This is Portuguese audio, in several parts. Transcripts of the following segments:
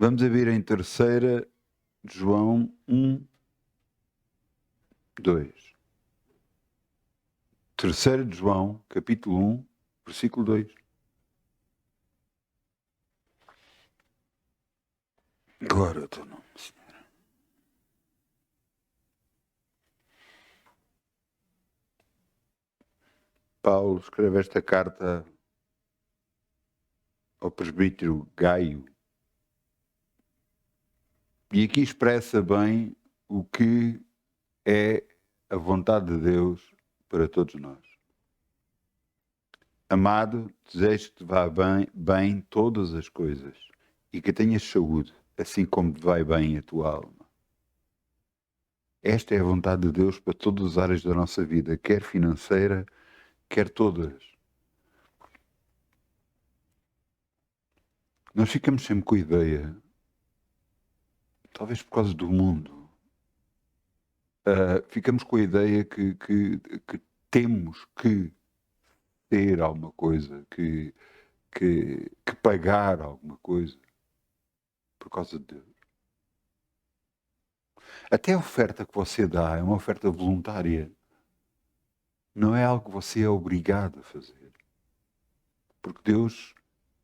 Vamos abrir em 3ª de João 1, 2. 3ª de João, capítulo 1, versículo 2. Glória ao teu nome, Senhor. Paulo escreve esta carta ao presbítero Gaio. E aqui expressa bem o que é a vontade de Deus para todos nós. Amado, desejo que te vá bem todas as coisas e que tenhas saúde, assim como te vai bem a tua alma. Esta é a vontade de Deus para todas as áreas da nossa vida, quer financeira, quer todas. Nós ficamos sempre com a ideia, talvez por causa do mundo, ficamos com a ideia que temos que ter alguma coisa, que pagar alguma coisa por causa de Deus. Até a oferta que você dá é uma oferta voluntária. Não é algo que você é obrigado a fazer. Porque Deus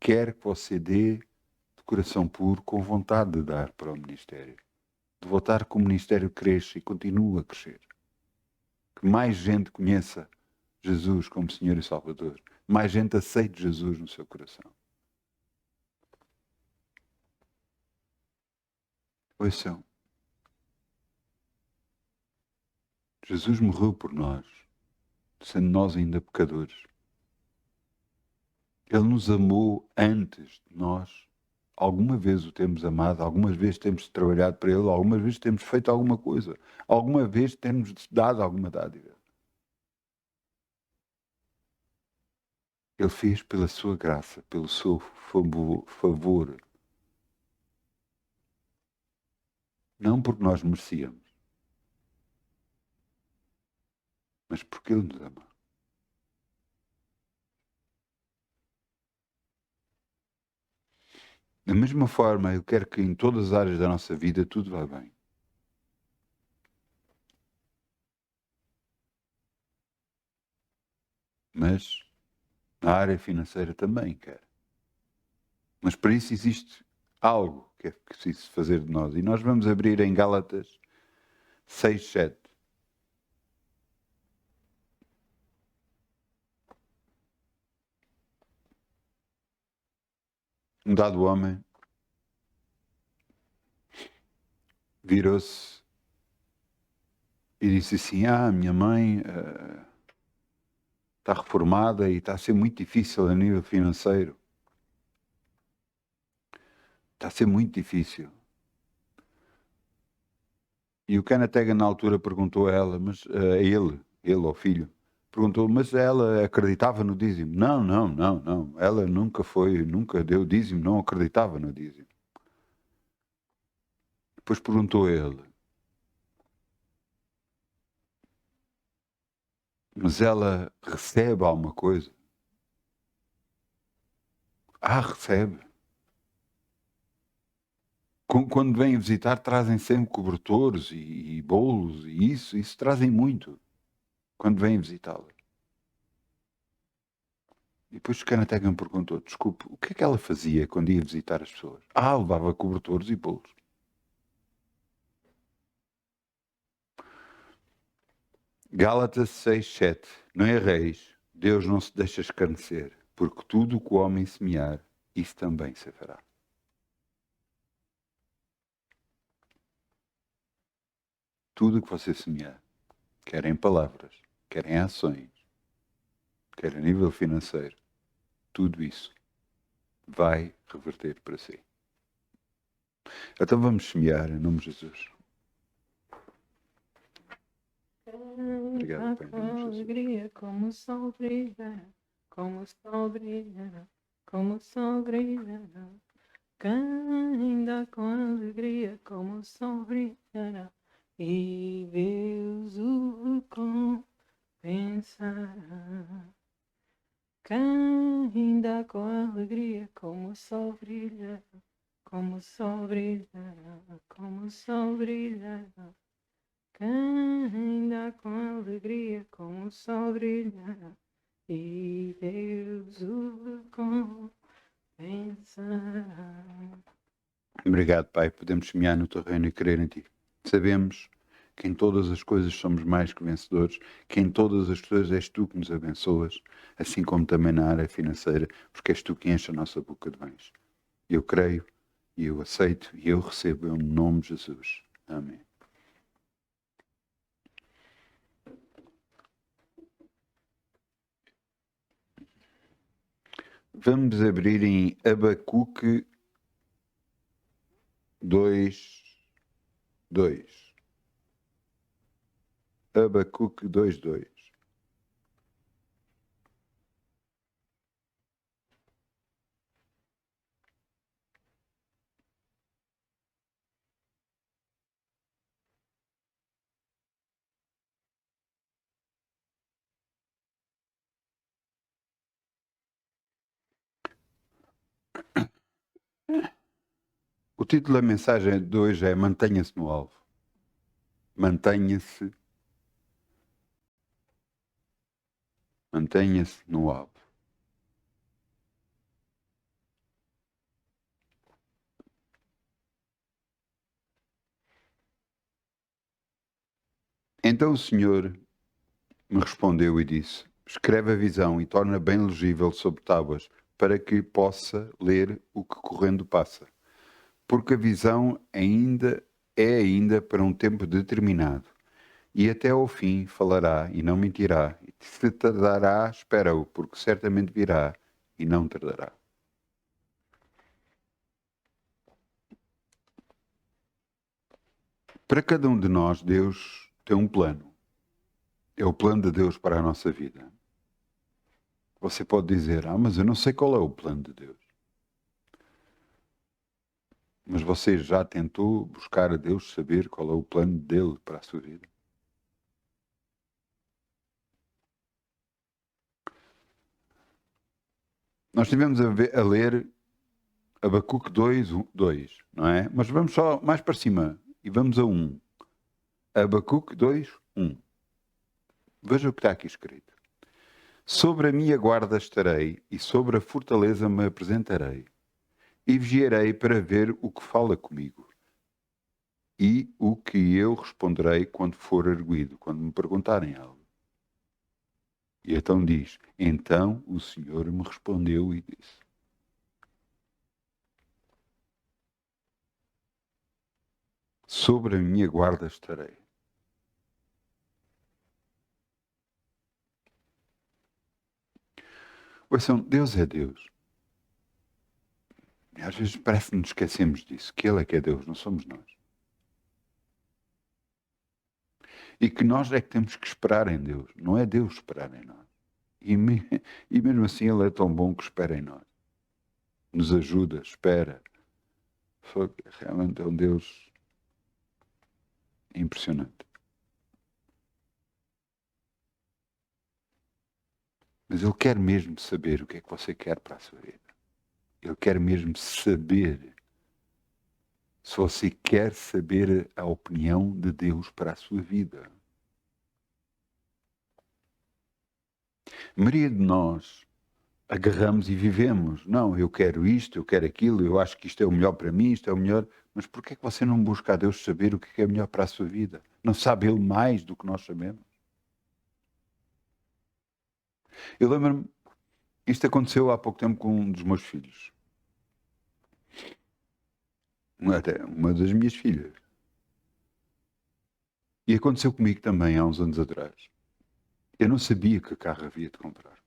quer que você dê de coração puro, com vontade de dar para o ministério. De voltar que o ministério cresça e continue a crescer. Que mais gente conheça Jesus como Senhor e Salvador. Mais gente aceite Jesus no seu coração. Ouçam. Jesus morreu por nós, sendo nós ainda pecadores. Ele nos amou antes de nós. Alguma vez o temos amado, algumas vezes temos trabalhado para Ele, algumas vezes temos feito alguma coisa, alguma vez temos dado alguma dádiva. Ele fez pela sua graça, pelo seu favor. Não porque nós merecíamos, mas porque Ele nos ama. Da mesma forma, eu quero que em todas as áreas da nossa vida tudo vá bem. Mas na área financeira também quero. Mas para isso existe algo que é preciso fazer de nós. E nós vamos abrir em Gálatas 6, 7. Um dado homem virou-se e disse assim: minha mãe está reformada e está a ser muito difícil a nível financeiro. Está a ser muito difícil. E o Kenneth Hagin na altura perguntou a ela, mas a ele ao filho, perguntou, mas ela acreditava no dízimo? Não. Ela nunca deu dízimo, não acreditava no dízimo. Depois perguntou a ele, mas ela recebe alguma coisa? Recebe. Quando vêm visitar, trazem sempre cobertores e bolos e isso trazem muito. Quando vêm visitá-la. E depois o Kenneth Hagin perguntou, desculpe, o que é que ela fazia quando ia visitar as pessoas? Levava cobertores e bolos. Gálatas 6, 7. Não erreis, Deus não se deixa escarnecer, porque tudo o que o homem semear, isso também se fará. Tudo o que você semear, quer em palavras, quer em ações, quer a nível financeiro, tudo isso vai reverter para si. Então vamos semear em nome de Jesus. Obrigado, Pai, em nome de Jesus. Alegria, como o sol brilha, como o sol brilha, como o sol brilha. Canta com alegria, como o sol brilhará, e Deus o compensará. Canta com alegria, como o sol brilha, como o sol brilhará, como o sol brilhará. Quem dá com alegria, como o sol brilhará. E Deus o compensará. Obrigado, Pai, podemos semear no teu reino e crer em ti. Sabemos que em todas as coisas somos mais que vencedores, que em todas as coisas és tu que nos abençoas, assim como também na área financeira, porque és tu que enche a nossa boca de bens. Eu creio, e eu aceito, e eu recebo em nome de Jesus. Amém. Vamos abrir em Abacuque 2:2. Abacuque 2:2. O título da mensagem de hoje é Mantenha-se no alvo. Mantenha-se no alvo. Então o Senhor me respondeu e disse: Escreve a visão e torna bem legível sobre tábuas, para que possa ler o que correndo passa. Porque a visão ainda para um tempo determinado, e até ao fim falará e não mentirá. E se tardará, espera-o, porque certamente virá e não tardará. Para cada um de nós, Deus tem um plano. É o plano de Deus para a nossa vida. Você pode dizer, mas eu não sei qual é o plano de Deus. Mas você já tentou buscar a Deus, saber qual é o plano dele para a sua vida? Nós estivemos a ler Abacuque 2, não é? Mas vamos só mais para cima e vamos a 1. Abacuque 2:1. Veja o que está aqui escrito. Sobre a minha guarda estarei e sobre a fortaleza me apresentarei. E vigiarei para ver o que fala comigo. E o que eu responderei quando for arguido, quando me perguntarem algo. E então diz, então o Senhor me respondeu e disse. Sobre a minha guarda estarei. Ouçam, Deus é Deus. E às vezes parece que nos esquecemos disso, que Ele é que é Deus, não somos nós. E que nós é que temos que esperar em Deus, não é Deus esperar em nós. E mesmo assim Ele é tão bom que espera em nós. Nos ajuda, espera. Realmente é um Deus impressionante. Mas Ele quer mesmo saber o que é que você quer para a sua vida. Ele quer mesmo saber se você quer saber a opinião de Deus para a sua vida. A maioria de nós agarramos e vivemos. Não, eu quero isto, eu quero aquilo, eu acho que isto é o melhor para mim, isto é o melhor. Mas por que é que você não busca a Deus saber o que é melhor para a sua vida? Não sabe Ele mais do que nós sabemos? Eu lembro-me, isto aconteceu há pouco tempo com um dos meus filhos. Até uma das minhas filhas. E aconteceu comigo também há uns anos atrás. Eu não sabia que carro havia de comprar.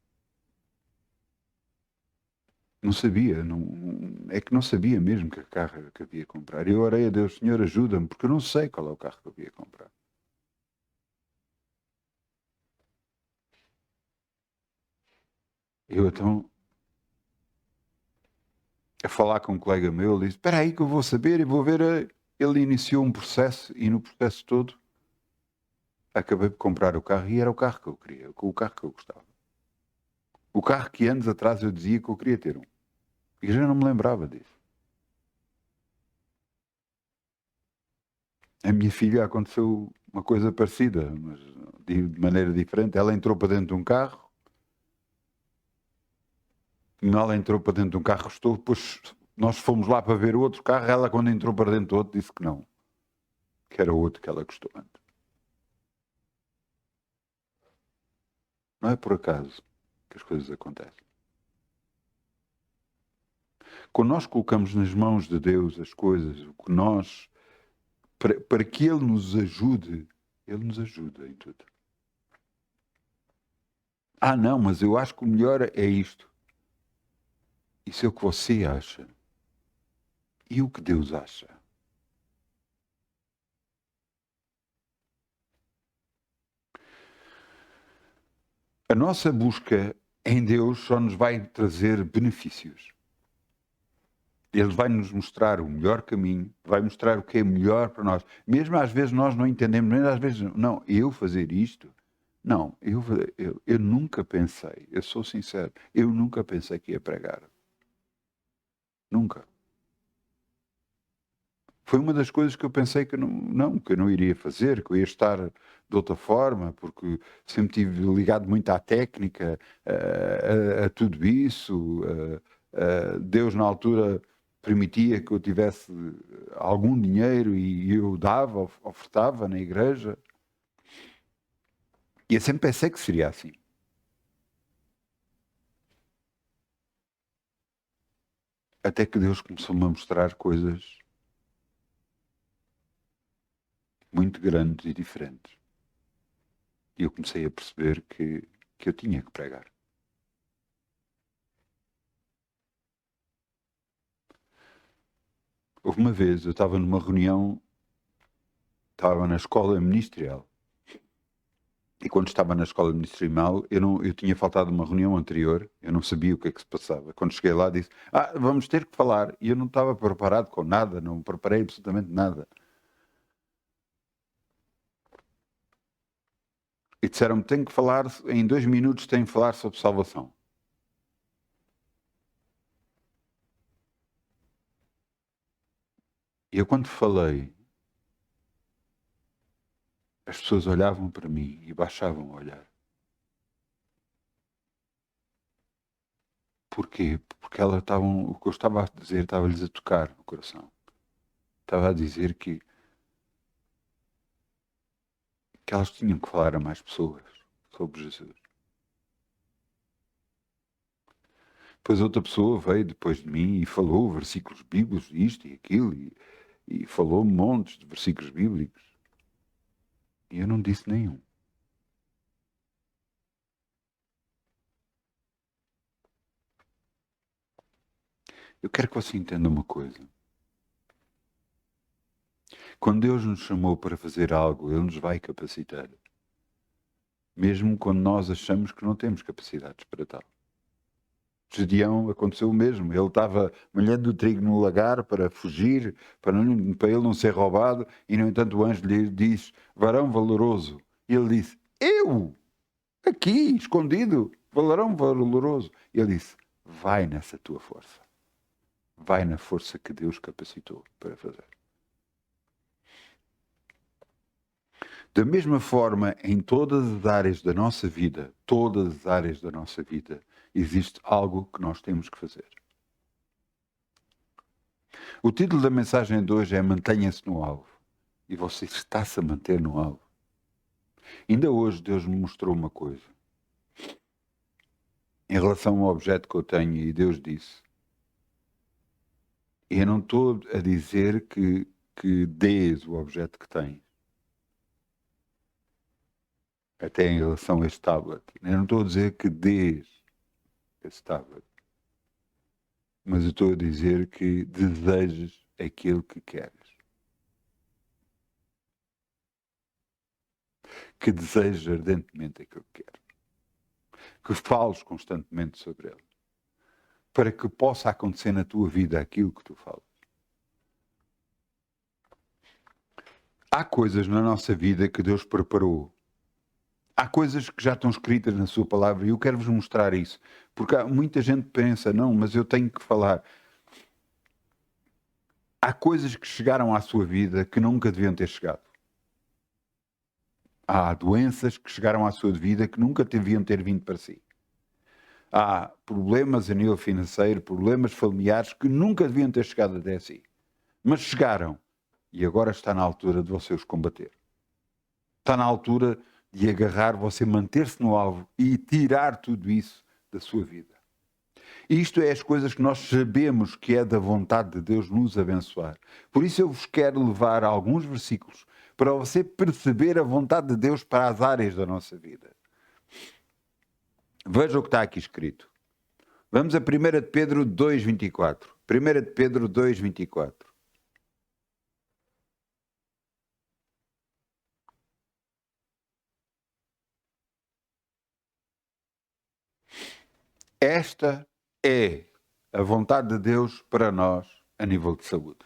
Não sabia, é que não sabia mesmo que carro que havia de comprar. Eu orei a Deus, Senhor, ajuda-me, porque eu não sei qual é o carro que eu havia de comprar. Eu então, a falar com um colega meu, ele disse, espera aí que eu vou saber e vou ver. Ele iniciou um processo e no processo todo acabei de comprar o carro e era o carro que eu queria, o carro que eu gostava. O carro que anos atrás eu dizia que eu queria ter um. E já não me lembrava disso. A minha filha aconteceu uma coisa parecida, mas de maneira diferente. Ela entrou para dentro de um carro, ela entrou para dentro de um carro, estou, depois nós fomos lá para ver o outro carro, ela quando entrou para dentro do outro disse que não, que era o outro que ela gostou antes. Não é por acaso que as coisas acontecem. Quando nós colocamos nas mãos de Deus as coisas, o que nós, para que Ele nos ajude em tudo. Ah, não, mas eu acho que o melhor é isto. Isso é o que você acha. E o que Deus acha? A nossa busca em Deus só nos vai trazer benefícios. Ele vai nos mostrar o melhor caminho, vai mostrar o que é melhor para nós. Mesmo às vezes nós não entendemos, nem às vezes, não, eu fazer isto, não, eu nunca pensei, eu sou sincero, eu nunca pensei que ia pregar. Nunca. Foi uma das coisas que eu pensei que que eu não iria fazer, que eu ia estar de outra forma, porque sempre estive ligado muito à técnica, a tudo isso. Deus, na altura, permitia que eu tivesse algum dinheiro e eu dava, ofertava na igreja. E eu sempre pensei que seria assim. Até que Deus começou-me a mostrar coisas muito grandes e diferentes. E eu comecei a perceber que eu tinha que pregar. Houve uma vez, eu estava numa reunião, estava na escola ministerial. E quando estava na escola ministerial, eu tinha faltado uma reunião anterior, eu não sabia o que é que se passava. Quando cheguei lá, disse, vamos ter que falar. E eu não estava preparado com nada, não preparei absolutamente nada. E disseram-me, tenho que falar, em 2 minutos tenho que falar sobre salvação. E eu quando falei, as pessoas olhavam para mim e baixavam a olhar. Porquê? Porque o que eu estava a dizer estava-lhes a tocar no coração. Estava a dizer que elas tinham que falar a mais pessoas sobre Jesus. Depois outra pessoa veio depois de mim e falou versículos bíblicos, isto e aquilo, e falou montes de versículos bíblicos. E eu não disse nenhum. Eu quero que você entenda uma coisa. Quando Deus nos chamou para fazer algo, Ele nos vai capacitar. Mesmo quando nós achamos que não temos capacidades para tal. Gedeão aconteceu o mesmo. Ele estava molhando o trigo no lagar para fugir, para ele não ser roubado, e no entanto o anjo lhe diz, varão valoroso. E ele disse, eu? Aqui, escondido, varão valoroso. E ele disse, vai nessa tua força. Vai na força que Deus capacitou para fazer. Da mesma forma, em todas as áreas da nossa vida, existe algo que nós temos que fazer. O título da mensagem de hoje é Mantenha-se no alvo. E você está-se a manter no alvo. Ainda hoje Deus me mostrou uma coisa. Em relação ao objeto que eu tenho, e Deus disse. E eu não estou a dizer que dês o objeto que tens. Até em relação a este tablet. Eu não estou a dizer que dês esse tablet. Mas eu estou a dizer que desejes aquilo que queres. Que desejes ardentemente aquilo que queres. Que fales constantemente sobre ele. Para que possa acontecer na tua vida aquilo que tu falas. Há coisas na nossa vida que Deus preparou. Há coisas que já estão escritas na sua palavra e eu quero-vos mostrar isso. Porque muita gente pensa, não, mas eu tenho que falar. Há coisas que chegaram à sua vida que nunca deviam ter chegado. Há doenças que chegaram à sua vida que nunca deviam ter vindo para si. Há problemas a nível financeiro, problemas familiares que nunca deviam ter chegado até si. Mas chegaram e agora está na altura de você os combater. Está na altura de agarrar, você manter-se no alvo e tirar tudo isso da sua vida. Isto é as coisas que nós sabemos que é da vontade de Deus nos abençoar. Por isso eu vos quero levar a alguns versículos para você perceber a vontade de Deus para as áreas da nossa vida. Veja o que está aqui escrito. Vamos a 1 de Pedro 2,24. 1 de Pedro 2,24. Esta é a vontade de Deus para nós a nível de saúde.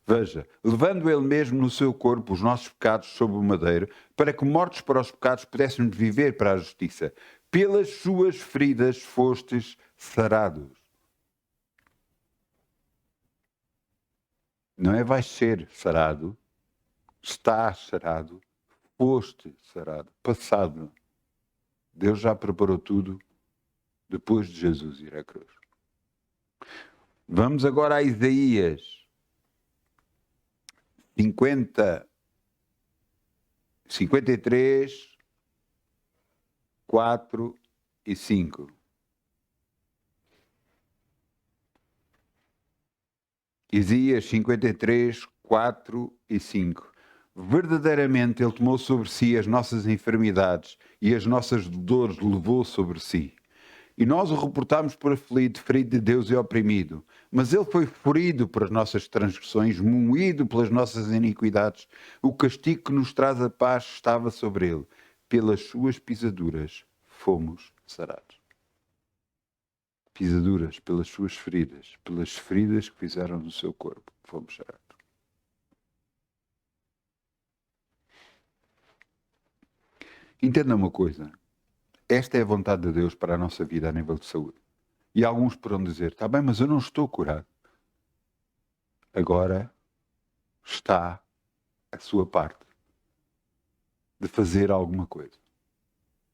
Veja, levando ele mesmo no seu corpo os nossos pecados sobre o madeiro, para que mortos para os pecados pudéssemos viver para a justiça. Pelas suas feridas fostes sarados. Não é vais ser sarado, estás sarado, foste sarado, passado. Deus já preparou tudo depois de Jesus ir à cruz. Vamos agora a Isaías 53, 4 e 5. Isaías 53, 4 e 5. Verdadeiramente Ele tomou sobre si as nossas enfermidades e as nossas dores levou sobre si. E nós o reportámos por aflito, ferido de Deus e oprimido. Mas ele foi ferido por as nossas transgressões, moído pelas nossas iniquidades. O castigo que nos traz a paz estava sobre ele. Pelas suas pisaduras fomos sarados. Pisaduras, pelas suas feridas, pelas feridas que fizeram no seu corpo, fomos sarados. Entenda uma coisa. Esta é a vontade de Deus para a nossa vida a nível de saúde. E alguns poderão dizer, está bem, mas eu não estou curado. Agora está a sua parte de fazer alguma coisa.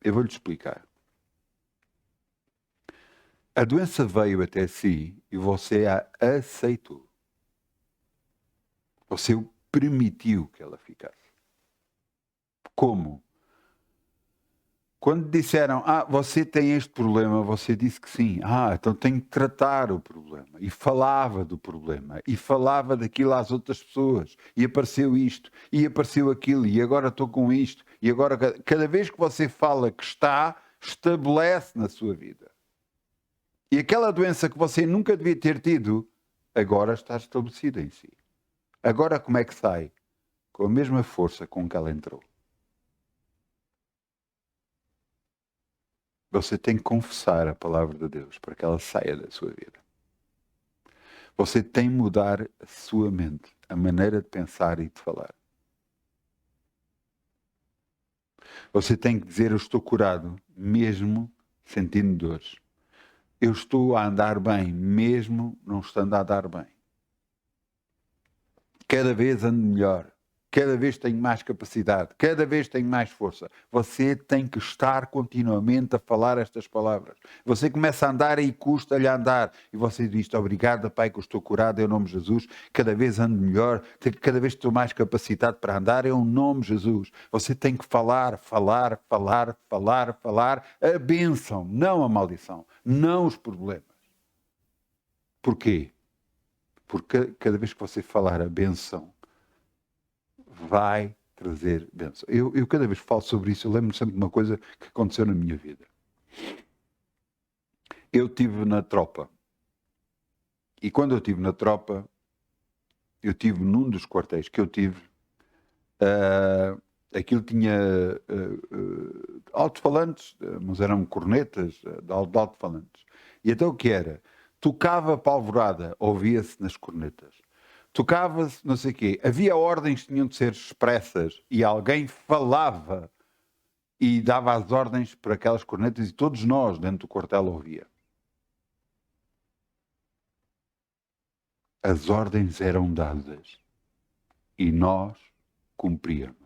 Eu vou-lhe explicar. A doença veio até si e você a aceitou. Você o permitiu que ela ficasse. Como? Quando disseram, você tem este problema, você disse que sim. Então tenho que tratar o problema. E falava do problema. E falava daquilo às outras pessoas. E apareceu isto. E apareceu aquilo. E agora estou com isto. E agora, cada vez que você fala que está, estabelece na sua vida. E aquela doença que você nunca devia ter tido, agora está estabelecida em si. Agora como é que sai? Com a mesma força com que ela entrou. Você tem que confessar a palavra de Deus para que ela saia da sua vida. Você tem que mudar a sua mente, a maneira de pensar e de falar. Você tem que dizer, eu estou curado, mesmo sentindo dores. Eu estou a andar bem, mesmo não estando a andar bem. Cada vez ando melhor. Cada vez tenho mais capacidade, cada vez tenho mais força. Você tem que estar continuamente a falar estas palavras. Você começa a andar e custa-lhe a andar. E você diz, obrigado, Pai, que eu estou curado, em nome de Jesus. Cada vez ando melhor, cada vez estou mais capacitado para andar, em nome de Jesus. Você tem que falar a bênção, não a maldição, não os problemas. Porquê? Porque cada vez que você falar a bênção, vai trazer bênção. Eu cada vez que falo sobre isso, eu lembro sempre de uma coisa que aconteceu na minha vida. Eu estive na tropa. E quando eu estive na tropa, eu estive num dos quartéis que eu tive. Aquilo tinha alto-falantes, mas eram cornetas de alto-falantes. E então o que era? Tocava para a alvorada, ouvia-se nas cornetas. Tocava-se, não sei o quê. Havia ordens que tinham de ser expressas e alguém falava e dava as ordens para aquelas cornetas e todos nós dentro do quartel ouvia. As ordens eram dadas e nós cumpríamos.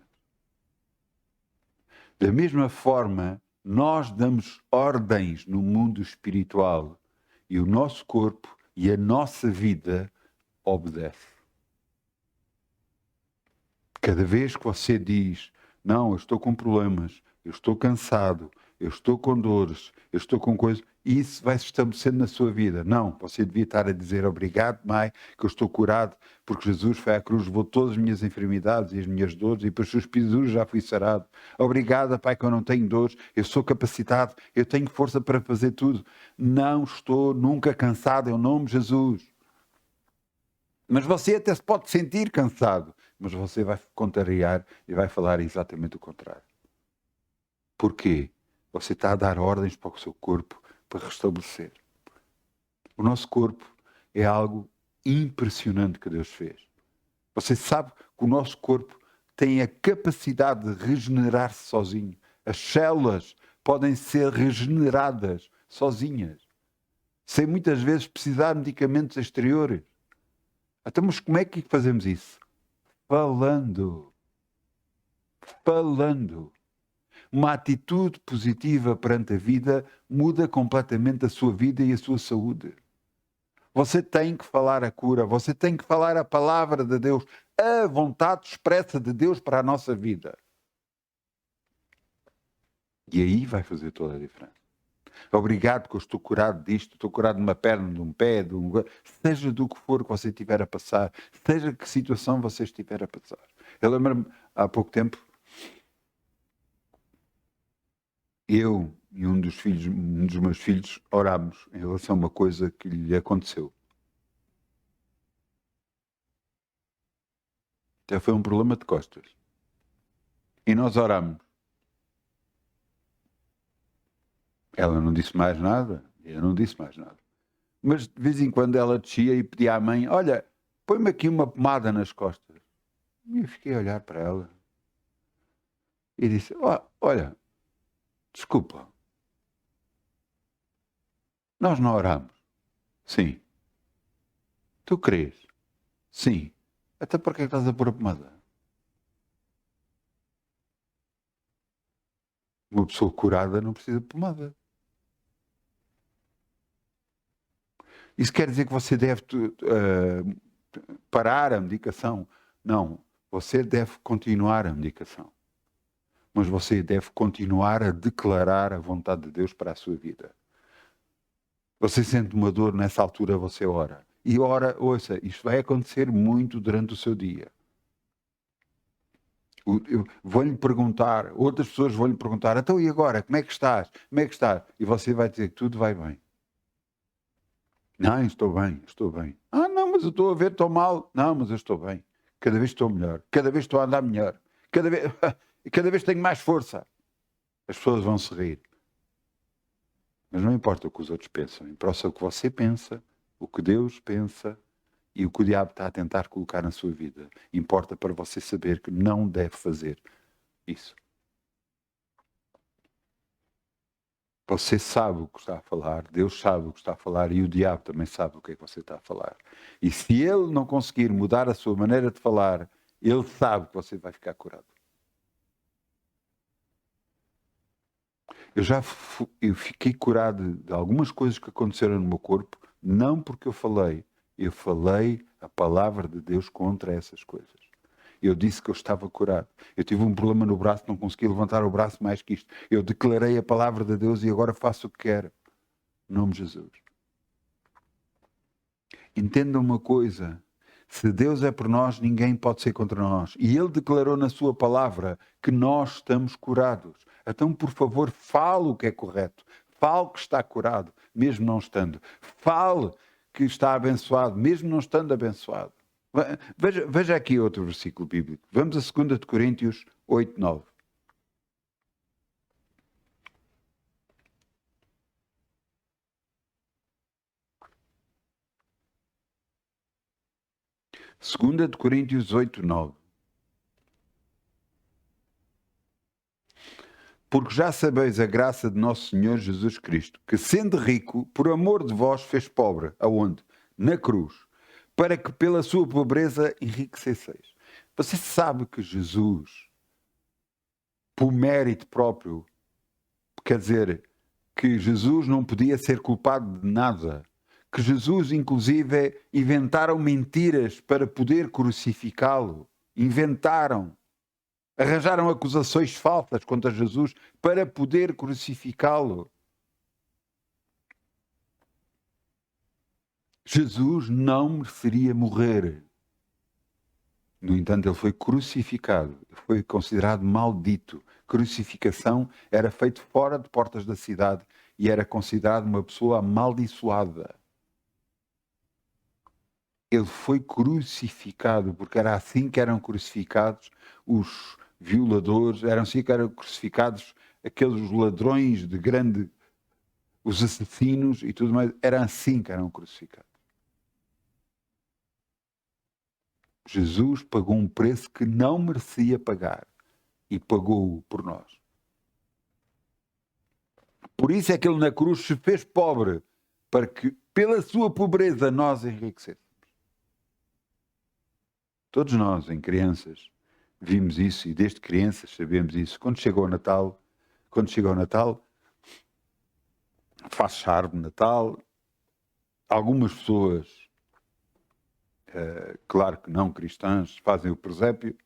Da mesma forma, nós damos ordens no mundo espiritual e o nosso corpo e a nossa vida obedece. Cada vez que você diz, não, eu estou com problemas, eu estou cansado, eu estou com dores, eu estou com coisas, isso vai se estabelecendo na sua vida. Não, você devia estar a dizer obrigado, Mãe, que eu estou curado, porque Jesus foi à cruz, levou todas as minhas enfermidades e as minhas dores, e por seus pisaduras já fui sarado. Obrigada, Pai, que eu não tenho dores, eu sou capacitado, eu tenho força para fazer tudo. Não estou nunca cansado, em nome de Jesus. Mas você até se pode sentir cansado, mas você vai contrariar e vai falar exatamente o contrário. Porquê? Você está a dar ordens para o seu corpo para restabelecer. O nosso corpo é algo impressionante que Deus fez. Você sabe que o nosso corpo tem a capacidade de regenerar-se sozinho. As células podem ser regeneradas sozinhas, sem muitas vezes precisar de medicamentos exteriores. Então, mas como é que fazemos isso? Falando. Uma atitude positiva perante a vida muda completamente a sua vida e a sua saúde. Você tem que falar a cura, você tem que falar a palavra de Deus, a vontade expressa de Deus para a nossa vida. E aí vai fazer toda a diferença. Obrigado que eu estou curado disto, estou curado de uma perna, de um pé, seja do que for que você estiver a passar, seja que situação você estiver a passar. Eu lembro-me, há pouco tempo, eu e um dos meus filhos orámos em relação a uma coisa que lhe aconteceu. Até foi um problema de costas. E nós orámos. Ela não disse mais nada, eu não disse mais nada. Mas de vez em quando ela descia e pedia à mãe, olha, põe-me aqui uma pomada nas costas. E eu fiquei a olhar para ela. E disse, olha, desculpa. Nós não oramos. Sim. Tu crês? Sim. Até porque é que estás a pôr a pomada? Uma pessoa curada não precisa de pomada. Isso quer dizer que você deve parar a medicação? Não. Você deve continuar a medicação. Mas você deve continuar a declarar a vontade de Deus para a sua vida. Você sente uma dor, nessa altura você ora. E ora, ouça, isto vai acontecer muito durante o seu dia. Eu vou-lhe perguntar, outras pessoas vão-lhe perguntar, então e agora, como é que estás? Como é que estás? E você vai dizer que tudo vai bem. Não, estou bem. Ah, não, mas eu estou a ver, estou mal. Não, mas eu estou bem. Cada vez estou melhor. Cada vez estou a andar melhor. Cada vez tenho mais força. As pessoas vão se rir. Mas não importa o que os outros pensam. Importa o que você pensa, o que Deus pensa e o que o diabo está a tentar colocar na sua vida. Importa para você saber que não deve fazer isso. Você sabe o que está a falar, Deus sabe o que está a falar e o diabo também sabe o que é que você está a falar. E se ele não conseguir mudar a sua maneira de falar, ele sabe que você vai ficar curado. Eu fiquei curado de algumas coisas que aconteceram no meu corpo, não porque eu falei a palavra de Deus contra essas coisas. Eu disse que eu estava curado. Eu tive um problema no braço, não consegui levantar o braço mais que isto. Eu declarei a palavra de Deus e agora faço o que quero. Em nome de Jesus. Entenda uma coisa. Se Deus é por nós, ninguém pode ser contra nós. E Ele declarou na sua palavra que nós estamos curados. Então, por favor, fale o que é correto. Fale que está curado, mesmo não estando. Fale que está abençoado, mesmo não estando abençoado. Veja aqui outro versículo bíblico. Vamos a 2 Coríntios 8, 9. Segunda de Coríntios 8, 9. Porque já sabeis a graça de nosso Senhor Jesus Cristo, que sendo rico, por amor de vós fez pobre. Aonde? Na cruz. para que pela sua pobreza enriquecesseis. Você sabe que Jesus, por mérito próprio, quer dizer, que Jesus não podia ser culpado de nada, que Jesus, inclusive, inventaram mentiras para poder crucificá-lo. Inventaram. Arranjaram acusações falsas contra Jesus para poder crucificá-lo. Jesus não mereceria morrer. No entanto, ele foi crucificado, foi considerado maldito. Crucificação era feito fora de portas da cidade e era considerado uma pessoa amaldiçoada. Ele foi crucificado, porque era assim que eram crucificados os violadores, eram assim que eram crucificados aqueles ladrões de grande, os assassinos e tudo mais, eram assim que eram crucificados. Jesus pagou um preço que não merecia pagar e pagou-o por nós. Por isso é que ele na cruz se fez pobre, para que pela sua pobreza nós enriquecêssemos. Todos nós, em crianças, vimos isso e desde crianças sabemos isso. Quando chega o Natal, faz-se a árvore de Natal, algumas pessoas, claro que não cristãs, fazem o presépio.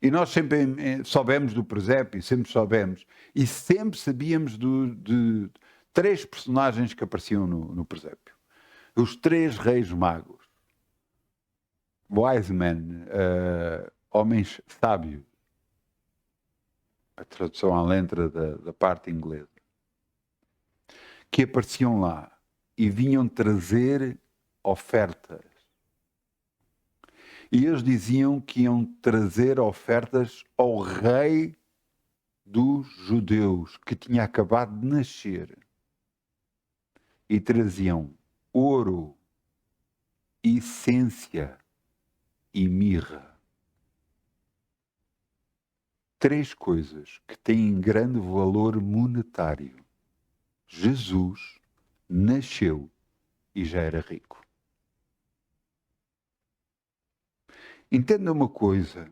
E nós sempre soubemos do presépio, sempre soubemos. E sempre sabíamos de 3 personagens que apareciam no presépio. Os 3 reis magos. Wise men, homens sábios. A tradução à letra da parte inglesa. Que apareciam lá e vinham trazer ofertas. E eles diziam que iam trazer ofertas ao rei dos judeus, que tinha acabado de nascer. E traziam ouro, essência e mirra. 3 coisas que têm grande valor monetário. Jesus nasceu e já era rico. Entenda uma coisa.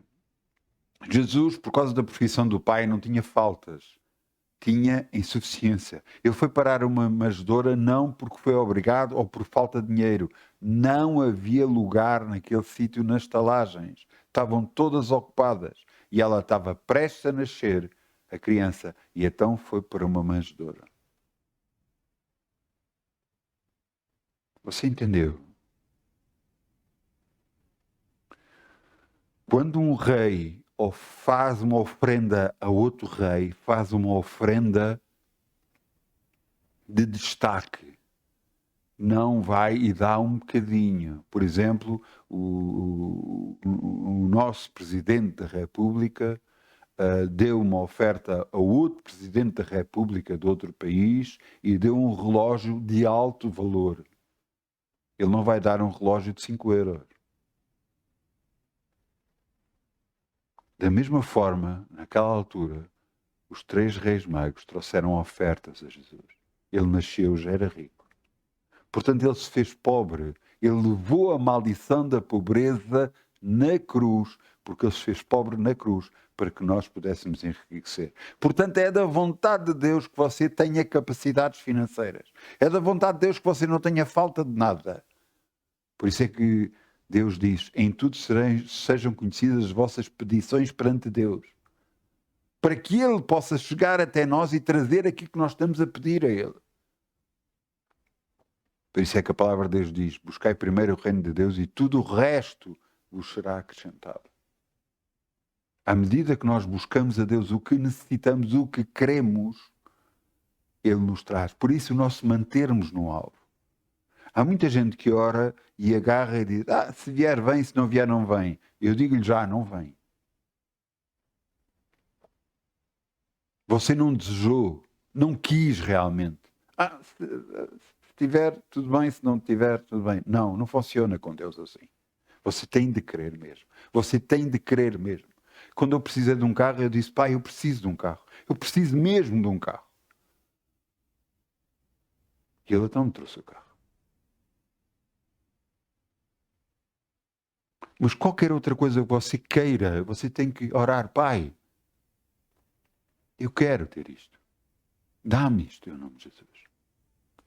Jesus, por causa da profissão do Pai, não tinha faltas. Tinha insuficiência. Ele foi parar uma manjedoura não porque foi obrigado ou por falta de dinheiro. Não havia lugar naquele sítio nas estalagens. Estavam todas ocupadas. E ela estava prestes a nascer, a criança. E então foi para uma manjedoura. Você entendeu? Quando um rei faz uma ofrenda a outro rei, faz uma ofrenda de destaque. Não vai e dá um bocadinho. Por exemplo, o nosso Presidente da República deu uma oferta a outro Presidente da República de outro país e deu um relógio de alto valor. Ele não vai dar um relógio de 5 euros. Da mesma forma, naquela altura, os 3 reis magos trouxeram ofertas a Jesus. Ele nasceu, já era rico. Portanto, ele se fez pobre. Ele levou a maldição da pobreza na cruz, porque ele se fez pobre na cruz, para que nós pudéssemos enriquecer. Portanto, é da vontade de Deus que você tenha capacidades financeiras. É da vontade de Deus que você não tenha falta de nada. Por isso é que Deus diz, em tudo sejam conhecidas as vossas petições perante Deus. Para que Ele possa chegar até nós e trazer aquilo que nós estamos a pedir a Ele. Por isso é que a palavra de Deus diz, buscai primeiro o reino de Deus e tudo o resto vos será acrescentado. À medida que nós buscamos a Deus o que necessitamos, o que queremos, Ele nos traz. Por isso, o nosso mantermos no alvo. Há muita gente que ora e agarra e diz, se vier vem, se não vier não vem. Eu digo-lhe já, não vem. Você não desejou, não quis realmente. Se tiver, tudo bem, se não tiver, tudo bem. Não, não funciona com Deus assim. Você tem de querer mesmo. Você tem de querer mesmo. Quando eu precisei de um carro, eu disse, Pai, eu preciso de um carro. Eu preciso mesmo de um carro. E Ele então me trouxe o carro. Mas qualquer outra coisa que você queira, você tem que orar. Pai, eu quero ter isto. Dá-me isto, em nome de Jesus.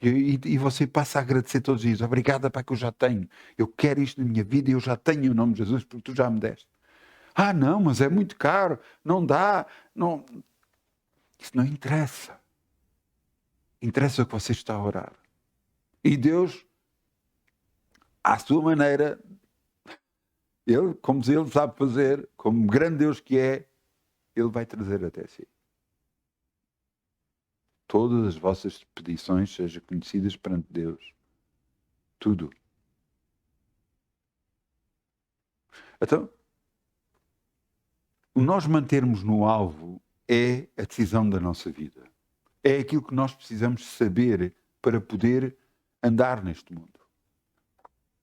E você passa a agradecer todos os dias. Obrigada, Pai, que eu já tenho. Eu quero isto na minha vida e eu já tenho em nome de Jesus, porque tu já me deste. Ah, não, mas é muito caro. Não dá. Não. Isso não interessa. Interessa o que você está a orar. E Deus, à sua maneira, Ele, como Ele sabe fazer, como grande Deus que é, Ele vai trazer até si. Todas as vossas petições sejam conhecidas perante Deus. Tudo. Então, o nós mantermos no alvo é a decisão da nossa vida. É aquilo que nós precisamos saber para poder andar neste mundo.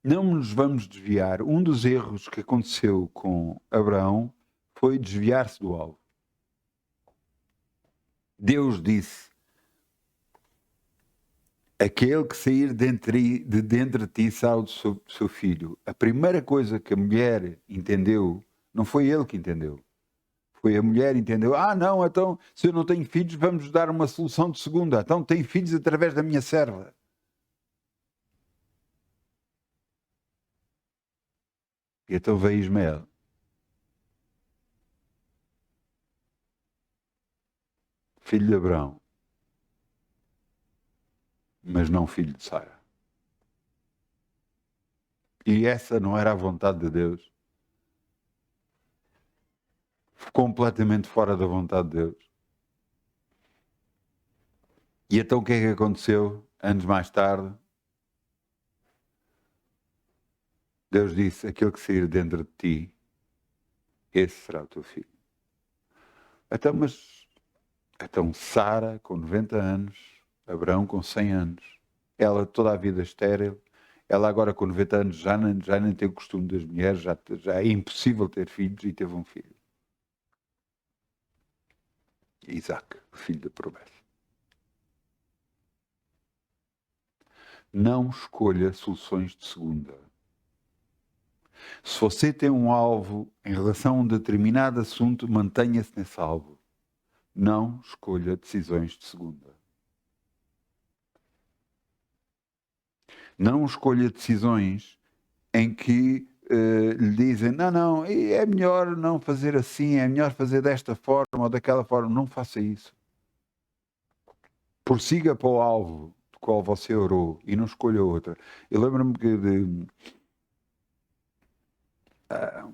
Não nos vamos desviar. Um dos erros que aconteceu com Abraão foi desviar-se do alvo. Deus disse: aquele que sair de dentro de ti sai do seu filho. A primeira coisa que a mulher entendeu, não foi ele que entendeu. Foi a mulher que entendeu. Ah, não, então, se eu não tenho filhos, vamos dar uma solução de segunda. Então, tenho filhos através da minha serva. E então veio Ismael. Filho de Abraão. Mas não filho de Sara. E essa não era a vontade de Deus. Completamente fora da vontade de Deus. E então o que é que aconteceu? Anos mais tarde, Deus disse: aquele que sair dentro de ti, esse será o teu filho. Então Sara, com 90 anos, Abraão com 100 anos, ela toda a vida estéril, ela agora com 90 anos já nem tem o costume das mulheres, já é impossível ter filhos, e teve um filho. Isaac, filho da promessa. Não escolha soluções de segunda. Se você tem um alvo em relação a um determinado assunto, mantenha-se nesse alvo. Não escolha decisões de segunda. Não escolha decisões em que lhe dizem: não, é melhor não fazer assim, é melhor fazer desta forma ou daquela forma. Não faça isso. Prossiga para o alvo do qual você orou e não escolha outra. Eu lembro-me que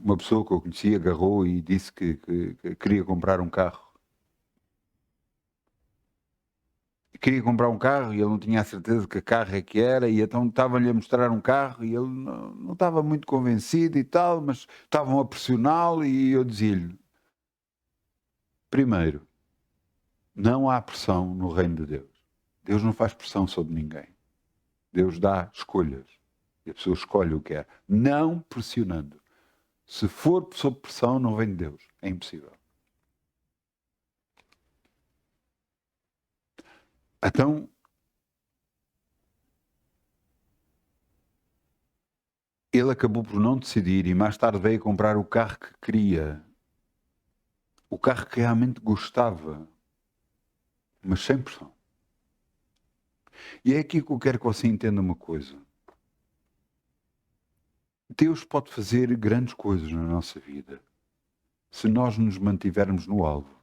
uma pessoa que eu conheci agarrou e disse que queria comprar um carro. Queria comprar um carro e ele não tinha a certeza que carro é que era, e então estavam-lhe a mostrar um carro e ele não estava muito convencido e tal, mas estavam a pressioná-lo, e eu dizia-lhe: primeiro, não há pressão no reino de Deus. Deus não faz pressão sobre ninguém. Deus dá escolhas e a pessoa escolhe o que quer, não pressionando. Se for sob pressão, não vem de Deus. É impossível. Então, ele acabou por não decidir e mais tarde veio comprar o carro que queria. O carro que realmente gostava. Mas sem pressão. E é aqui que eu quero que você entenda uma coisa. Deus pode fazer grandes coisas na nossa vida se nós nos mantivermos no alvo,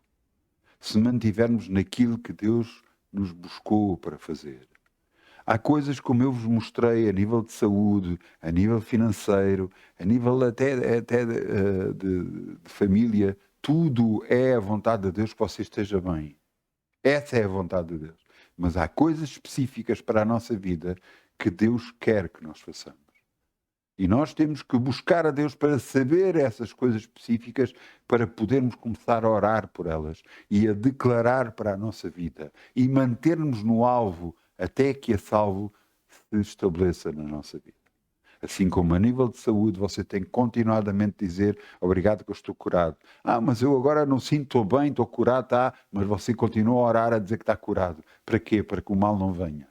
se mantivermos naquilo que Deus nos buscou para fazer. Há coisas, como eu vos mostrei, a nível de saúde, a nível financeiro, a nível até de família, tudo é a vontade de Deus que você esteja bem. Essa é a vontade de Deus. Mas há coisas específicas para a nossa vida que Deus quer que nós façamos. E nós temos que buscar a Deus para saber essas coisas específicas, para podermos começar a orar por elas e a declarar para a nossa vida e mantermos no alvo até que esse alvo se estabeleça na nossa vida. Assim como a nível de saúde, você tem que continuadamente dizer: obrigado que eu estou curado. Ah, mas eu agora não sinto, estou bem, estou curado, tá? Mas você continua a orar a dizer que está curado. Para quê? Para que o mal não venha.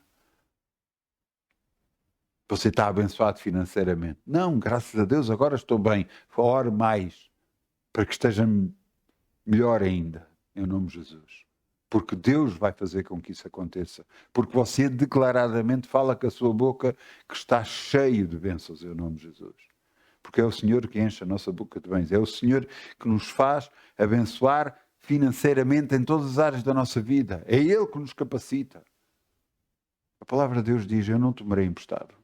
Você está abençoado financeiramente. Não, graças a Deus, agora estou bem. Ore mais para que esteja melhor ainda, em nome de Jesus. Porque Deus vai fazer com que isso aconteça. Porque você declaradamente fala com a sua boca que está cheio de bênçãos, em nome de Jesus. Porque é o Senhor que enche a nossa boca de bens. É o Senhor que nos faz abençoar financeiramente em todas as áreas da nossa vida. É Ele que nos capacita. A palavra de Deus diz: eu não tomarei emprestado.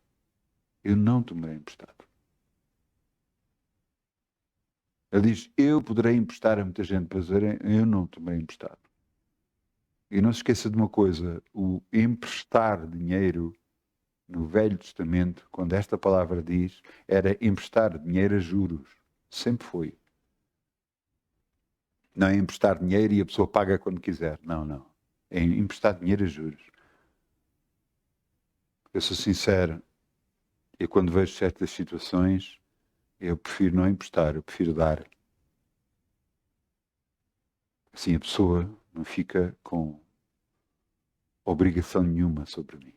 Eu não tomarei emprestado. Ele diz: eu poderei emprestar a muita gente para dizer, eu não tomarei emprestado. E não se esqueça de uma coisa: o emprestar dinheiro no Velho Testamento, quando esta palavra diz, era emprestar dinheiro a juros. Sempre foi. Não é emprestar dinheiro e a pessoa paga quando quiser. Não, não. É emprestar dinheiro a juros. Eu sou sincero, eu quando vejo certas situações, eu prefiro não emprestar, eu prefiro dar. Assim a pessoa não fica com obrigação nenhuma sobre mim.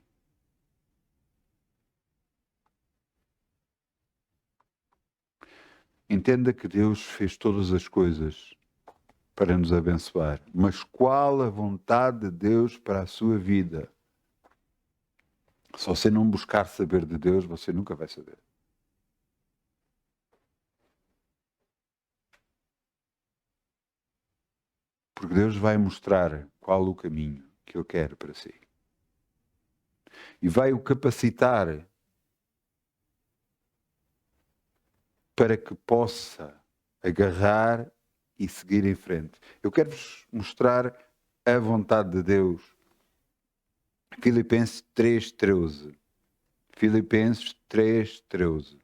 Entenda que Deus fez todas as coisas para nos abençoar. Mas qual a vontade de Deus para a sua vida? Se você não buscar saber de Deus, você nunca vai saber. Porque Deus vai mostrar qual o caminho que Ele quer para si. E vai o capacitar para que possa agarrar e seguir em frente. Eu quero-vos mostrar a vontade de Deus. Filipenses 3:13. Filipenses 3:13.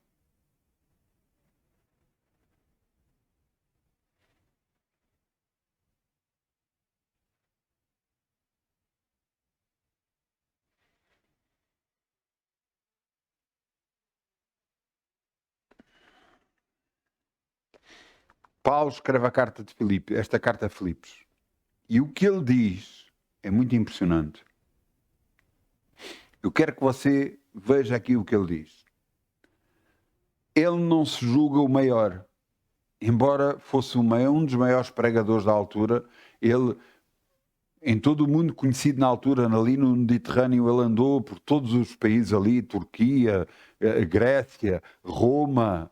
Paulo escreve a carta de Filipe, esta carta a Filipos. E o que ele diz é muito impressionante. Eu quero que você veja aqui o que ele diz. Ele não se julga o maior. Embora fosse um dos maiores pregadores da altura, ele, em todo o mundo conhecido na altura, ali no Mediterrâneo, ele andou por todos os países ali, Turquia, Grécia, Roma,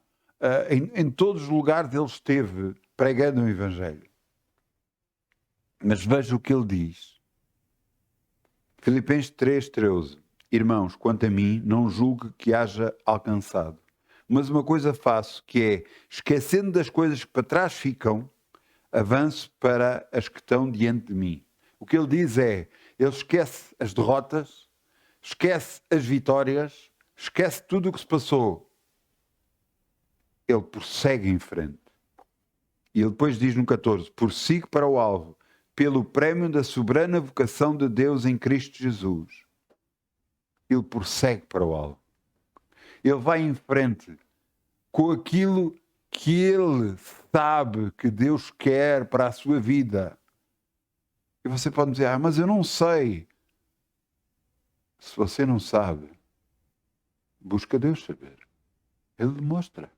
em todos os lugares ele esteve pregando o Evangelho. Mas veja o que ele diz. Filipenses 3:13. Irmãos, quanto a mim, não julgo que haja alcançado. Mas uma coisa faço, que é, esquecendo das coisas que para trás ficam, avanço para as que estão diante de mim. O que ele diz é, ele esquece as derrotas, esquece as vitórias, esquece tudo o que se passou. Ele prossegue em frente. E ele depois diz no 14, prossigo para o alvo, pelo prémio da soberana vocação de Deus em Cristo Jesus. Ele prossegue para o alvo. Ele vai em frente com aquilo que ele sabe que Deus quer para a sua vida. E você pode dizer, mas eu não sei. Se você não sabe, busca Deus saber. Ele demonstra.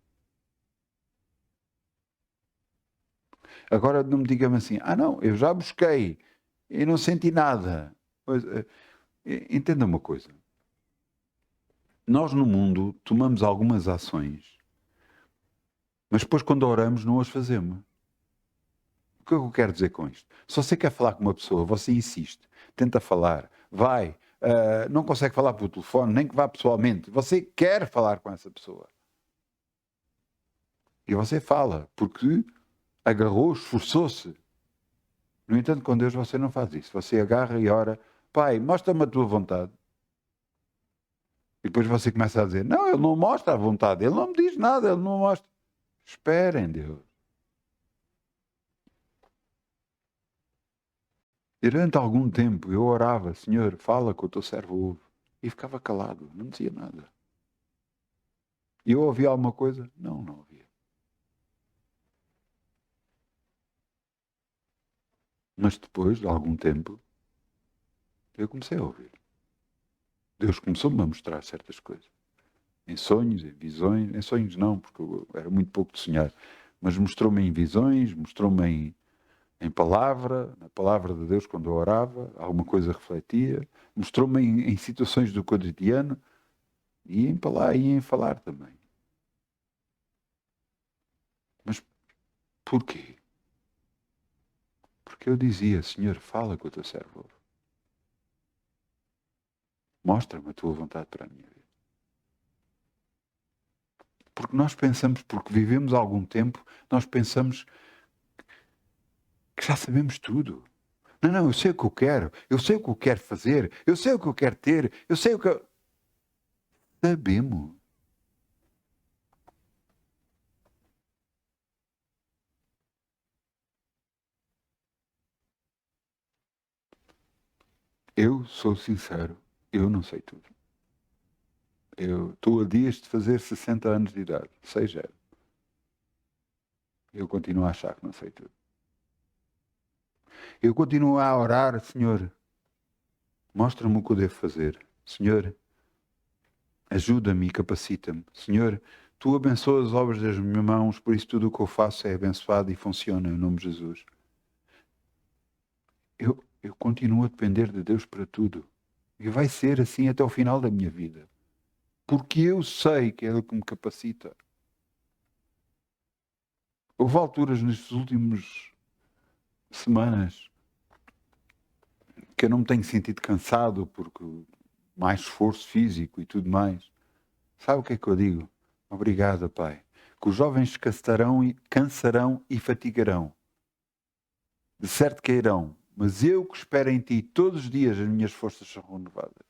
Agora não me diga-me assim, não, eu já busquei e não senti nada. Pois, entenda uma coisa. Nós no mundo tomamos algumas ações, mas depois quando oramos não as fazemos. O que eu quero dizer com isto? Se você quer falar com uma pessoa, você insiste, tenta falar, vai, não consegue falar por telefone, nem que vá pessoalmente. Você quer falar com essa pessoa. E você fala, porque agarrou, esforçou-se. No entanto, com Deus você não faz isso. Você agarra e ora, Pai, mostra-me a tua vontade. E depois você começa a dizer, não, ele não mostra a vontade, ele não me diz nada, ele não mostra. Espera em Deus. E durante algum tempo eu orava, Senhor, fala que o teu servo ouve. E ficava calado, não dizia nada. E eu ouvia alguma coisa? Não, não ouvia. Mas depois de algum tempo, eu comecei a ouvir. Deus começou-me a mostrar certas coisas. em sonhos, em visões, em sonhos não, porque eu era muito pouco de sonhar, mas mostrou-me em visões, mostrou-me em palavra, na palavra de Deus quando eu orava, alguma coisa refletia, mostrou-me em situações do cotidiano e em falar também. Mas porquê? Porque eu dizia, Senhor, fala com o teu servo. Mostra-me a tua vontade para a minha vida. Porque nós pensamos, porque vivemos algum tempo, nós pensamos que já sabemos tudo. Não, eu sei o que eu quero, eu sei o que eu quero fazer, eu sei o que eu quero ter, eu sei o que eu... Sabemos. Eu sou sincero, eu não sei tudo. Eu estou a dias de fazer 60 anos de idade, seja. Eu continuo a achar que não sei tudo. Eu continuo a orar, Senhor, mostra-me o que eu devo fazer. Senhor, ajuda-me e capacita-me. Senhor, tu abençoas as obras das minhas mãos, por isso tudo o que eu faço é abençoado e funciona, em nome de Jesus. Eu continuo a depender de Deus para tudo. E vai ser assim até o final da minha vida. Porque eu sei que é Ele que me capacita. Houve alturas nestas últimas semanas que eu não me tenho sentido cansado porque mais esforço físico e tudo mais. Sabe o que é que eu digo? Obrigado, Pai. Que os jovens cansarão e fatigarão. De certo que irão, mas eu que espero em Ti todos os dias as minhas forças são renovadas.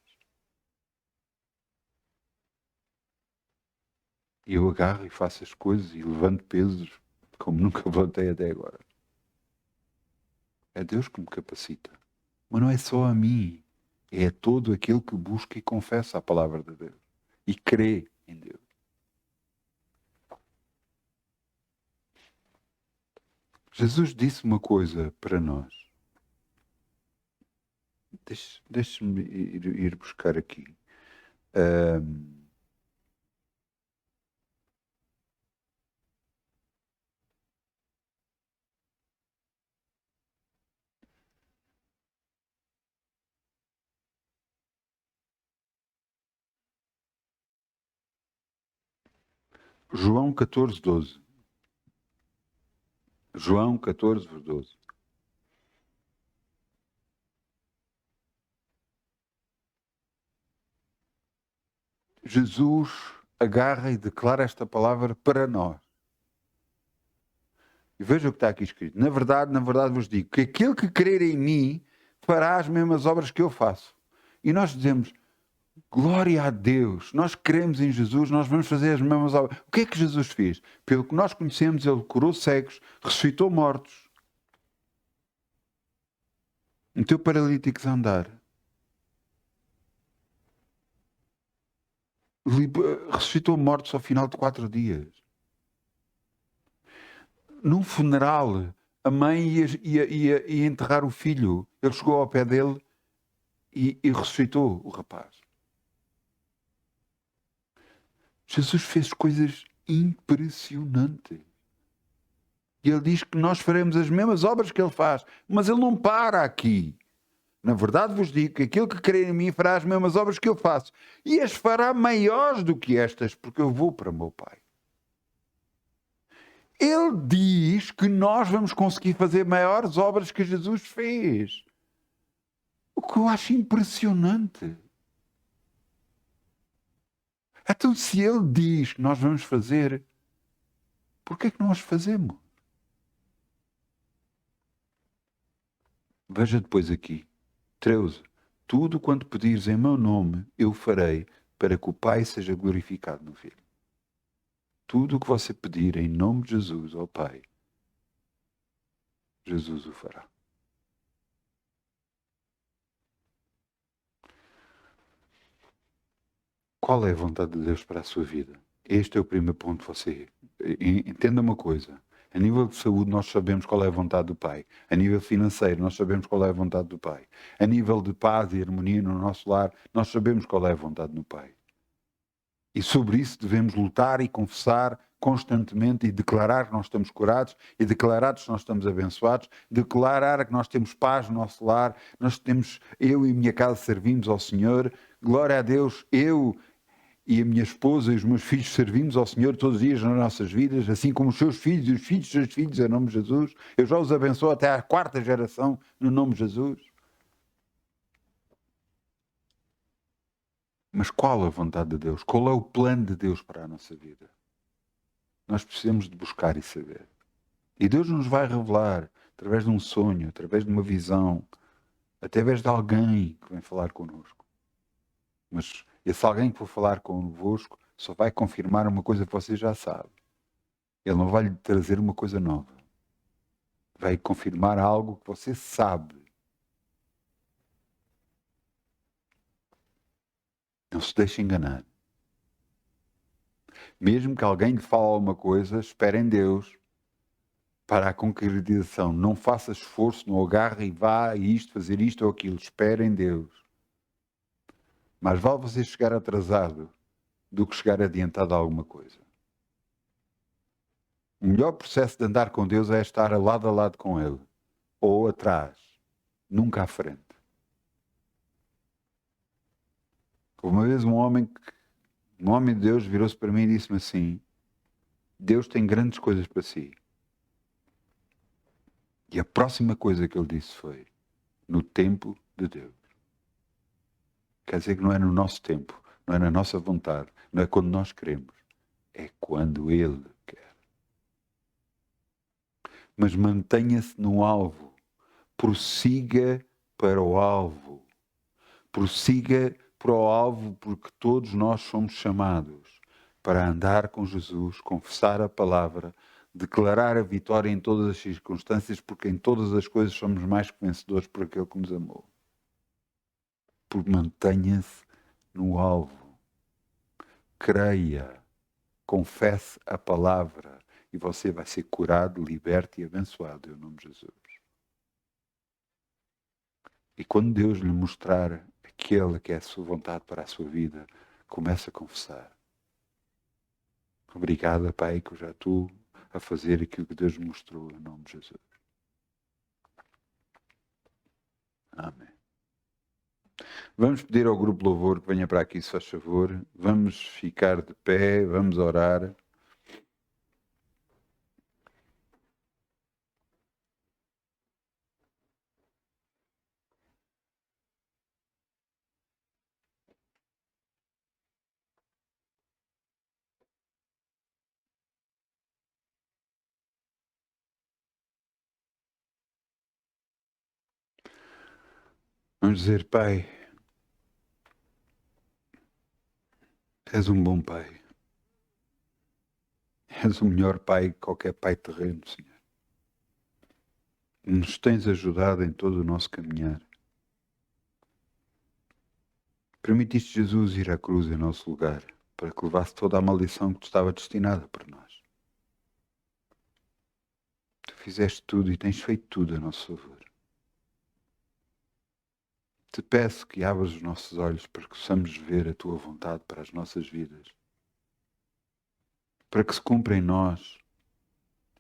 E eu agarro e faço as coisas e levanto pesos como nunca levantei até agora. É Deus que me capacita. Mas não é só a mim. É a todo aquele que busca e confessa a palavra de Deus. E crê em Deus. Jesus disse uma coisa para nós. Deixe-me ir buscar aqui. João 14, 12. João 14, 12. Jesus agarra e declara esta palavra para nós. E veja o que está aqui escrito. Na verdade vos digo que aquele que crer em mim fará as mesmas obras que eu faço. E nós dizemos, glória a Deus, nós cremos em Jesus, nós vamos fazer as mesmas obras. O que é que Jesus fez? Pelo que nós conhecemos, Ele curou cegos, ressuscitou mortos, meteu paralíticos a andar, ressuscitou mortos ao final de 4 dias. Num funeral, a mãe ia enterrar o filho. Ele chegou ao pé dele e ressuscitou o rapaz. Jesus fez coisas impressionantes. E ele diz que nós faremos as mesmas obras que ele faz. Mas ele não para aqui. Na verdade vos digo que aquele que crer em mim fará as mesmas obras que eu faço. E as fará maiores do que estas, porque eu vou para o meu Pai. Ele diz que nós vamos conseguir fazer maiores obras que Jesus fez. O que eu acho impressionante. Então, se ele diz que nós vamos fazer, por que é que nós fazemos? Veja depois aqui. 13. Tudo quanto pedires em meu nome, eu farei, para que o Pai seja glorificado no Filho. Tudo o que você pedir em nome de Jesus ao Pai, Jesus o fará. Qual é a vontade de Deus para a sua vida? Este é o primeiro ponto. Você entenda uma coisa. A nível de saúde, nós sabemos qual é a vontade do Pai. A nível financeiro, nós sabemos qual é a vontade do Pai. A nível de paz e harmonia no nosso lar, nós sabemos qual é a vontade do Pai. E sobre isso devemos lutar e confessar constantemente e declarar que nós estamos curados e declarar que nós estamos abençoados, declarar que nós temos paz no nosso lar, eu e minha casa servimos ao Senhor, glória a Deus, eu e a minha esposa e os meus filhos servimos ao Senhor todos os dias nas nossas vidas, assim como os seus filhos e os filhos dos seus filhos, em nome de Jesus. Eu já os abençoo até à 4ª geração, no nome de Jesus. Mas qual a vontade de Deus? Qual é o plano de Deus para a nossa vida? Nós precisamos de buscar e saber. E Deus nos vai revelar, através de um sonho, através de uma visão, através de alguém que vem falar connosco. Mas esse alguém que for falar convosco só vai confirmar uma coisa que você já sabe. Ele não vai lhe trazer uma coisa nova. Vai confirmar algo que você sabe. Não se deixe enganar. Mesmo que alguém lhe fale alguma coisa, espere em Deus para a concretização. Não faça esforço, não agarre e vá fazer isto ou aquilo. Espere em Deus. Mas vale você chegar atrasado do que chegar adiantado a alguma coisa. O melhor processo de andar com Deus é estar lado a lado com Ele. Ou atrás. Nunca à frente. Uma vez um homem de Deus virou-se para mim e disse-me assim: Deus tem grandes coisas para si. E a próxima coisa que ele disse foi: no tempo de Deus. Quer dizer que não é no nosso tempo, não é na nossa vontade, não é quando nós queremos, é quando Ele quer. Mas mantenha-se no alvo, prossiga para o alvo, prossiga para o alvo, porque todos nós somos chamados para andar com Jesus, confessar a palavra, declarar a vitória em todas as circunstâncias, porque em todas as coisas somos mais que vencedores por aquele que nos amou. Porque mantenha-se no alvo, creia, confesse a palavra e você vai ser curado, liberto e abençoado em nome de Jesus. E quando Deus lhe mostrar aquele que é a sua vontade para a sua vida, comece a confessar. Obrigado, Pai, que eu já estou a fazer aquilo que Deus me mostrou em nome de Jesus. Amém. Vamos pedir ao grupo Louvor que venha para aqui, se faz favor. Vamos ficar de pé, vamos orar. Vamos dizer: Pai, és um bom Pai. És o melhor Pai que qualquer Pai terreno, Senhor. Nos tens ajudado em todo o nosso caminhar. Permitiste Jesus ir à cruz em nosso lugar, para que levasse toda a maldição que te estava destinada para nós. Tu fizeste tudo e tens feito tudo a nosso favor. Te peço que abras os nossos olhos para que possamos ver a tua vontade para as nossas vidas. Para que se cumpra em nós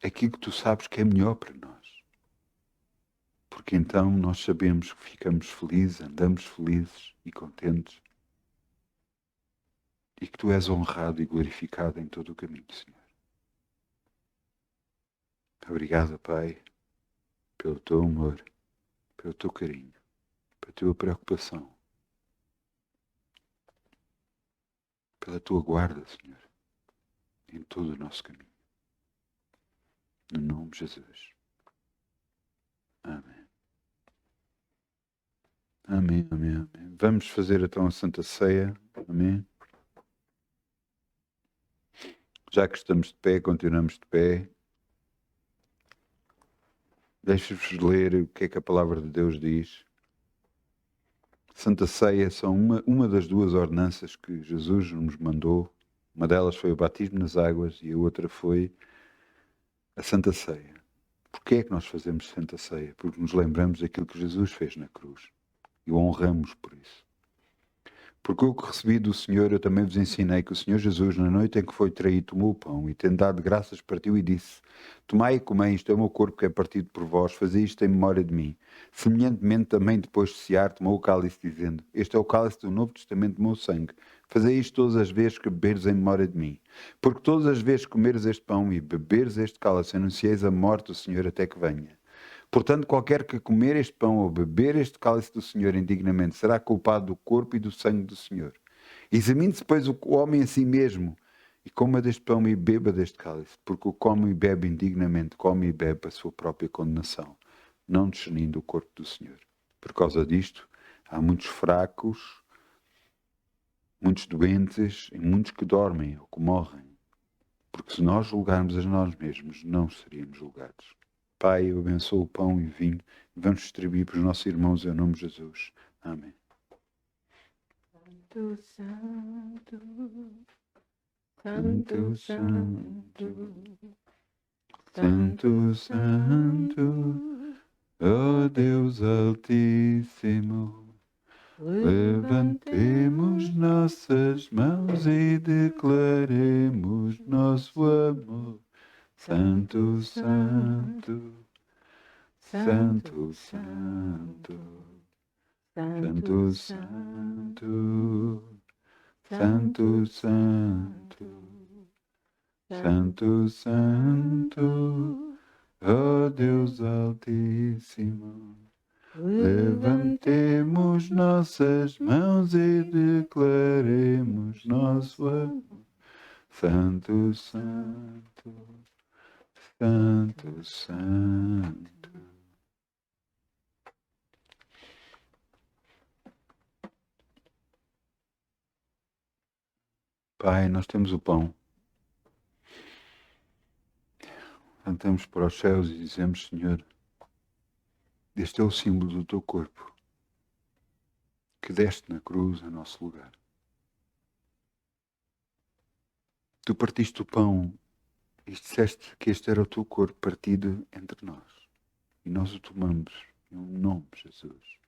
aquilo que tu sabes que é melhor para nós. Porque então nós sabemos que ficamos felizes, andamos felizes e contentes. E que tu és honrado e glorificado em todo o caminho, Senhor. Obrigado, Pai, pelo teu amor, pelo teu carinho, pela tua preocupação, pela tua guarda, Senhor, em todo o nosso caminho. No nome de Jesus. Amém. Amém, amém, amém. Vamos fazer então a Santa Ceia. Amém. Já que estamos de pé, continuamos de pé. Deixo-vos ler o que é que a palavra de Deus diz. Santa Ceia são uma das duas ordenanças que Jesus nos mandou. Uma delas foi o batismo nas águas e a outra foi a Santa Ceia. Porquê é que nós fazemos Santa Ceia? Porque nos lembramos daquilo que Jesus fez na cruz e o honramos por isso. Porque o que recebi do Senhor, eu também vos ensinei que o Senhor Jesus, na noite em que foi traído, tomou o pão e, tendo dado graças, partiu e disse: Tomai e comei, isto é o meu corpo que é partido por vós, fazei isto em memória de mim. Semelhantemente, também depois de cear, tomou o cálice, dizendo: Este é o cálice do Novo Testamento do meu sangue. Fazei isto todas as vezes que beberes em memória de mim. Porque todas as vezes que comeres este pão e beberes este cálice, anuncieis a morte do Senhor até que venha. Portanto, qualquer que comer este pão ou beber este cálice do Senhor indignamente será culpado do corpo e do sangue do Senhor. Examine-se, pois, o homem a si mesmo, e coma deste pão e beba deste cálice, porque o come e bebe indignamente, come e bebe a sua própria condenação, não discernindo o corpo do Senhor. Por causa disto, há muitos fracos, muitos doentes e muitos que dormem ou que morrem. Porque se nós julgarmos a nós mesmos, não seríamos julgados. Pai, eu abençoo o pão e o vinho e vamos distribuir para os nossos irmãos em nome de Jesus. Amém. Santo, santo, Santo, santo, santo, santo, ó Deus Altíssimo, levantemos nossas mãos e declaremos nosso amor. Santo, santo, santo, santo, santo, santo, santo, santo, santo, santo, ó Deus Altíssimo. Levantemos nossas mãos e declaremos nosso amor. Santo, santo, santo, santo. Pai, nós temos o pão. Cantamos para os céus e dizemos, Senhor, este é o símbolo do teu corpo, que deste na cruz a nosso lugar. Tu partiste o pão e disseste que este era o teu corpo partido entre nós. E nós o tomamos em nome de Jesus.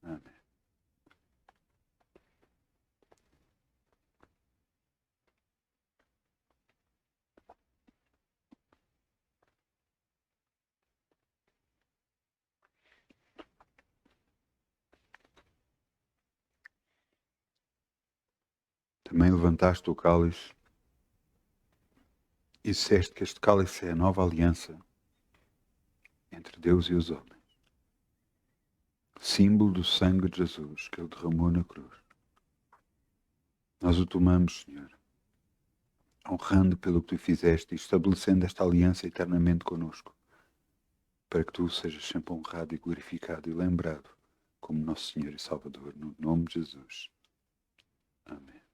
Amém. Também levantaste o cálice e disseste que este cálice é a nova aliança entre Deus e os homens. Símbolo do sangue de Jesus que Ele derramou na cruz. Nós o tomamos, Senhor, honrando pelo que Tu fizeste e estabelecendo esta aliança eternamente conosco, para que Tu sejas sempre honrado e glorificado e lembrado como nosso Senhor e Salvador, no nome de Jesus. Amém.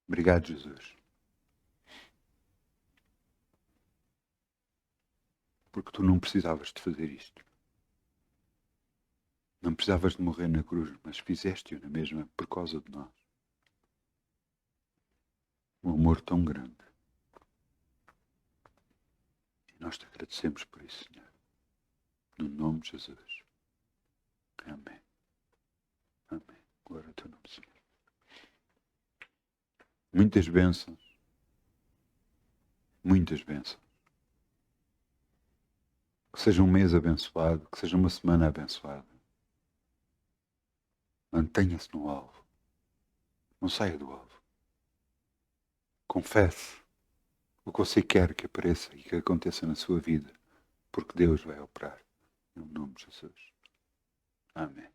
Obrigado, Jesus. Porque Tu não precisavas de fazer isto. Não precisavas de morrer na cruz, mas fizeste-o na mesma por causa de nós. Um amor tão grande. E nós te agradecemos por isso, Senhor. No nome de Jesus. Amém. Amém. Glória ao Teu nome, Senhor. Muitas bênçãos. Muitas bênçãos. Que seja um mês abençoado, que seja uma semana abençoada. Mantenha-se no alvo. Não saia do alvo. Confesse o que você quer que apareça e que aconteça na sua vida, porque Deus vai operar. Em nome de Jesus. Amém.